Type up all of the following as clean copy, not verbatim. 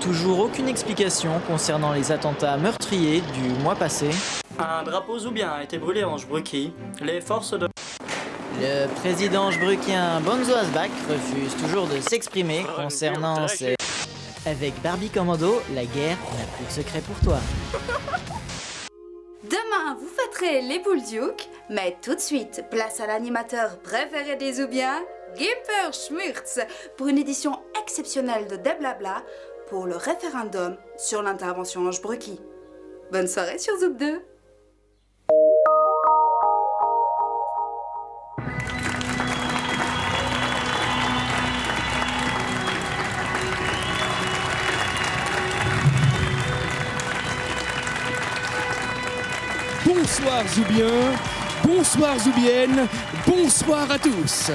Toujours aucune explication concernant les attentats meurtriers du mois passé. Un drapeau zoubien a été brûlé en Jbruki. Les forces de... Le président jbruckien Bonzo Asbak refuse toujours de s'exprimer concernant ces... Avec Barbie Commando, la guerre n'a plus de secret pour toi. Demain, vous fêterez les Boulduc, mais tout de suite, place à l'animateur préféré des Zoubiens, Gimper Schmurtz, pour une édition exceptionnelle de Deblabla pour le référendum sur l'intervention en Jbruki. Bonne soirée sur Zoub 2. Bonsoir Zoubiens, bonsoir Zoubiennes, bonsoir à tous.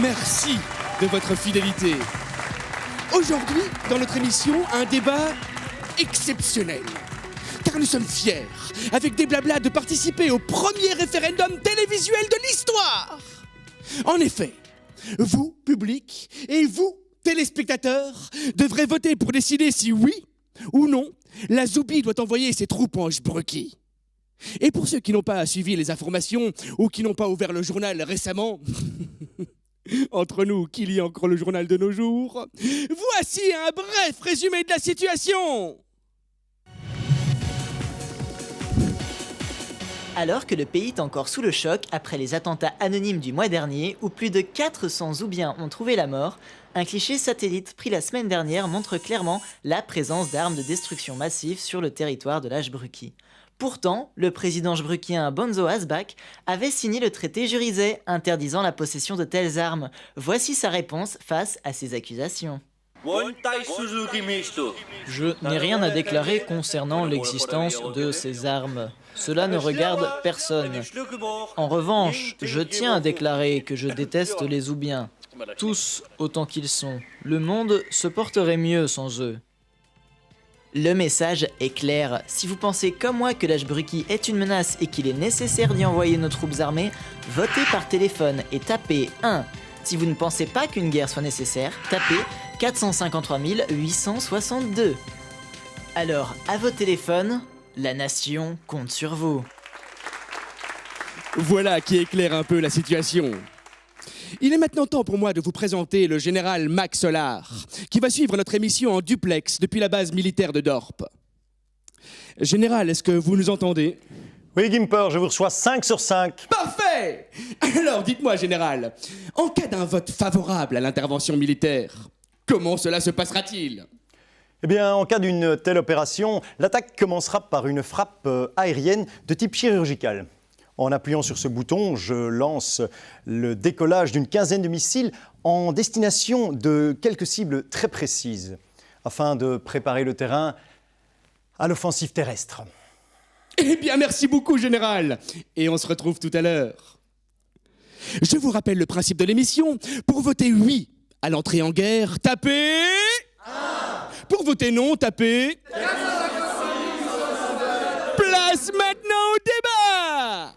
Merci de votre fidélité. Aujourd'hui, dans notre émission, un débat exceptionnel. Car nous sommes fiers, avec des blablas, de participer au premier référendum télévisuel de l'histoire. En effet, vous, public, et vous, téléspectateurs, devrez voter pour décider si oui ou non, la Zoubie doit envoyer ses troupes en Jbruki. Et pour ceux qui n'ont pas suivi les informations ou qui n'ont pas ouvert le journal récemment, entre nous, qui lit encore le journal de nos jours, voici un bref résumé de la situation. Alors que le pays est encore sous le choc après les attentats anonymes du mois dernier où plus de 400 Zoubiens ont trouvé la mort, un cliché satellite pris la semaine dernière montre clairement la présence d'armes de destruction massive sur le territoire de la Jbruki. Pourtant, le président jbruckien Bonzo Asbak avait signé le traité Jurizet interdisant la possession de telles armes. Voici sa réponse face à ces accusations. Je n'ai rien à déclarer concernant l'existence de ces armes. Cela ne regarde personne. En revanche, je tiens à déclarer que je déteste les Zoubiens. Tous autant qu'ils sont. Le monde se porterait mieux sans eux. Le message est clair. Si vous pensez comme moi que la Jbruki est une menace et qu'il est nécessaire d'y envoyer nos troupes armées, votez par téléphone et tapez 1. Si vous ne pensez pas qu'une guerre soit nécessaire, tapez 453 862. Alors, à vos téléphones, la nation compte sur vous. Voilà qui éclaire un peu la situation. Il est maintenant temps pour moi de vous présenter le général Max Solar, qui va suivre notre émission en duplex depuis la base militaire de Dorp. Général, est-ce que vous nous entendez? Oui, Gimper, je vous reçois 5 sur 5. Parfait! Alors, dites-moi, général, en cas d'un vote favorable à l'intervention militaire, comment cela se passera-t-il? Eh bien, en cas d'une telle opération, l'attaque commencera par une frappe aérienne de type chirurgical. En appuyant sur ce bouton, je lance le décollage d'une quinzaine de missiles en destination de quelques cibles très précises, afin de préparer le terrain à l'offensive terrestre. Eh bien, merci beaucoup, général. Et on se retrouve tout à l'heure. Je vous rappelle le principe de l'émission. Pour voter oui à l'entrée en guerre, tapez... 1. Pour voter non, tapez... 456, Place maintenant au débat.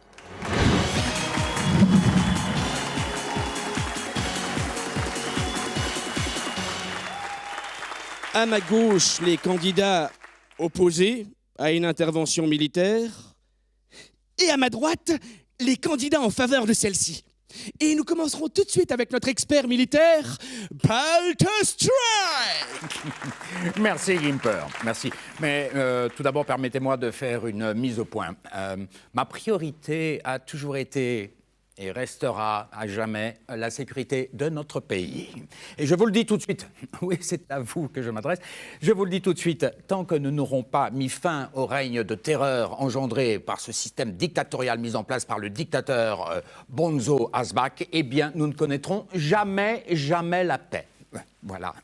À ma gauche, les candidats opposés à une intervention militaire. Et à ma droite, les candidats en faveur de celle-ci. Et nous commencerons tout de suite avec notre expert militaire, Balthus Strike. Merci Gimper, merci. Mais tout d'abord, permettez-moi de faire une mise au point. Ma priorité a toujours été et restera à jamais la sécurité de notre pays. Et je vous le dis tout de suite, oui, c'est à vous que je m'adresse, je vous le dis tout de suite, tant que nous n'aurons pas mis fin au règne de terreur engendré par ce système dictatorial mis en place par le dictateur Bonzo Asbak, eh bien, nous ne connaîtrons jamais la paix. Voilà.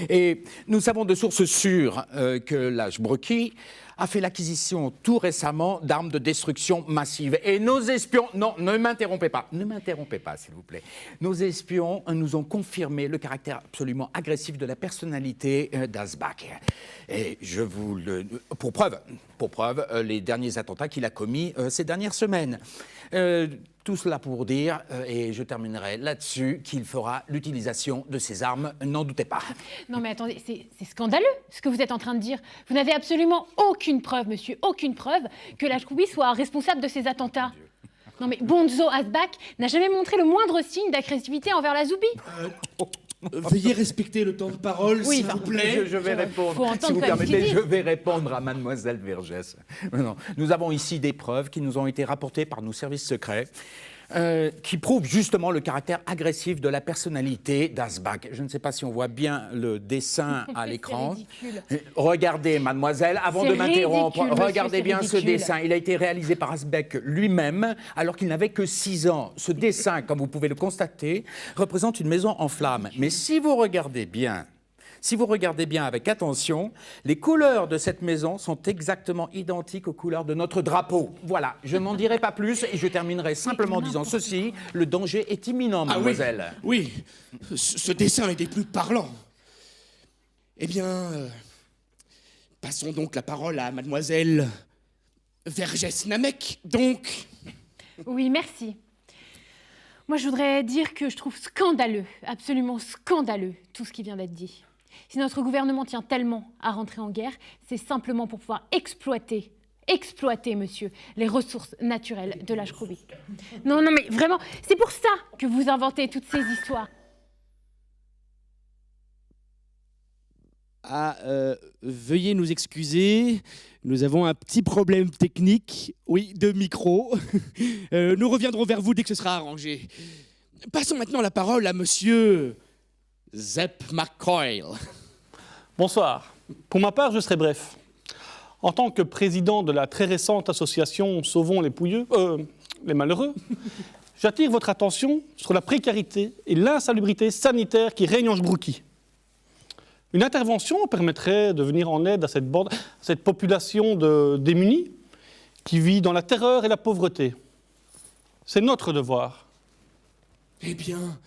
Et nous savons de sources sûres que la Jbruki a fait l'acquisition tout récemment d'armes de destruction massive. Et nos espions... Non, ne m'interrompez pas. Ne m'interrompez pas, s'il vous plaît. Nos espions nous ont confirmé le caractère absolument agressif de la personnalité d'Azbak. Et je vous le... Pour preuve, les derniers attentats qu'il a commis ces dernières semaines. Tout cela pour dire, et je terminerai là-dessus, qu'il fera l'utilisation de ces armes, n'en doutez pas. Non mais attendez, c'est scandaleux ce que vous êtes en train de dire. Vous n'avez absolument aucune preuve, monsieur, aucune preuve que l'Ashkoubi soit responsable de ces attentats. Non mais Bonzo Azbak n'a jamais montré le moindre signe d'agressivité envers la Zoubi. Veuillez respecter le temps de parole, Oui, s'il vous plaît. Je vais Faut répondre, entendre si vous quand même ce permettez, qu'il je dit. vais répondre à mademoiselle Vergès. Non, nous avons ici des preuves qui nous ont été rapportées par nos services secrets, qui prouvent justement le caractère agressif de la personnalité d'Azbak. Je ne sais pas si on voit bien le dessin à l'écran. C'est ridicule. Regardez, mademoiselle, avant C'est de m'interrompre, ridicule, monsieur, regardez c'est bien ce ridicule. dessin. Il a été réalisé par Azbek lui-même, alors qu'il n'avait que 6 ans. Ce dessin, comme vous pouvez le constater, représente une maison en flammes. Mais si vous regardez bien avec attention, les couleurs de cette maison sont exactement identiques aux couleurs de notre drapeau. Voilà, je n'en dirai pas plus et je terminerai simplement en disant ceci, le danger est imminent, mademoiselle. Oui, ce dessin est des plus parlants. Eh bien, passons donc la parole à mademoiselle Vergès Namek, donc. Oui, merci. Moi, je voudrais dire que je trouve scandaleux, absolument scandaleux, tout ce qui vient d'être dit. Si notre gouvernement tient tellement à rentrer en guerre, c'est simplement pour pouvoir exploiter, monsieur, les ressources naturelles de l'Ashkoubi. Non, mais vraiment, c'est pour ça que vous inventez toutes ces histoires. Veuillez nous excuser, nous avons un petit problème technique, oui, de micro. Nous reviendrons vers vous dès que ce sera arrangé. Passons maintenant la parole à monsieur Zep McCoy. Bonsoir. Pour ma part, je serai bref. En tant que président de la très récente association Sauvons les malheureux, j'attire votre attention sur la précarité et l'insalubrité sanitaire qui règnent en Jbrouki. Une intervention permettrait de venir en aide à cette population de démunis qui vit dans la terreur et la pauvreté. C'est notre devoir. Eh bien,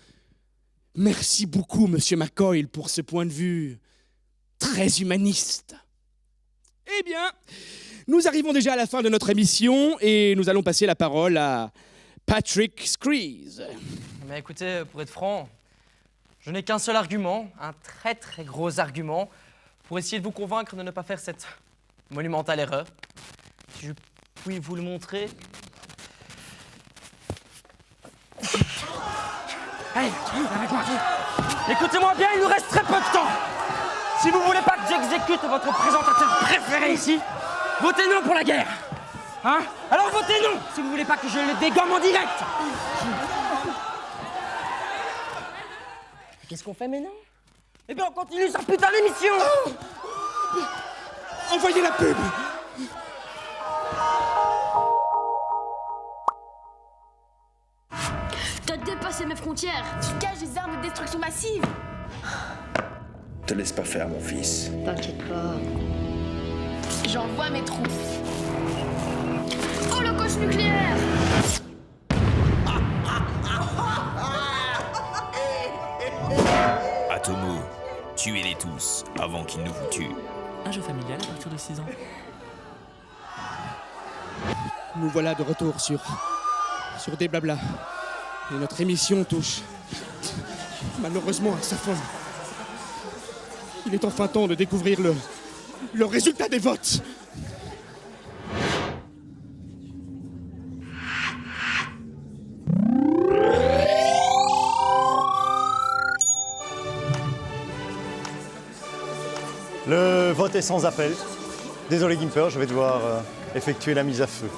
merci beaucoup, monsieur McCoy, pour ce point de vue très humaniste. Eh bien, nous arrivons déjà à la fin de notre émission et nous allons passer la parole à Patrick Screeze. Mais écoutez, pour être franc, je n'ai qu'un seul argument, un très très gros argument, pour essayer de vous convaincre de ne pas faire cette monumentale erreur. Si je puis vous le montrer. Hey, avec moi. Écoutez-moi bien, il nous reste très peu de temps. Si vous voulez pas que j'exécute votre présentateur préféré ici, votez non pour la guerre. Hein? Alors votez non si vous voulez pas que je le dégomme en direct. Qu'est-ce qu'on fait maintenant? Eh bien on continue sa putain d'émission. Envoyez la pub. T'as dépassé mes frontières. Tu caches des armes de destruction massive. Te laisse pas faire, mon fils. T'inquiète pas. J'envoie mes troupes. Holocauste nucléaire. Atomo, tuez-les tous avant qu'ils ne vous tuent. Un jeu familial à partir de 6 ans. Nous voilà de retour sur des blabla. Et notre émission touche malheureusement à sa fin. Il est enfin temps de découvrir le résultat des votes. Le vote est sans appel. Désolé Gimper, je vais devoir effectuer la mise à feu.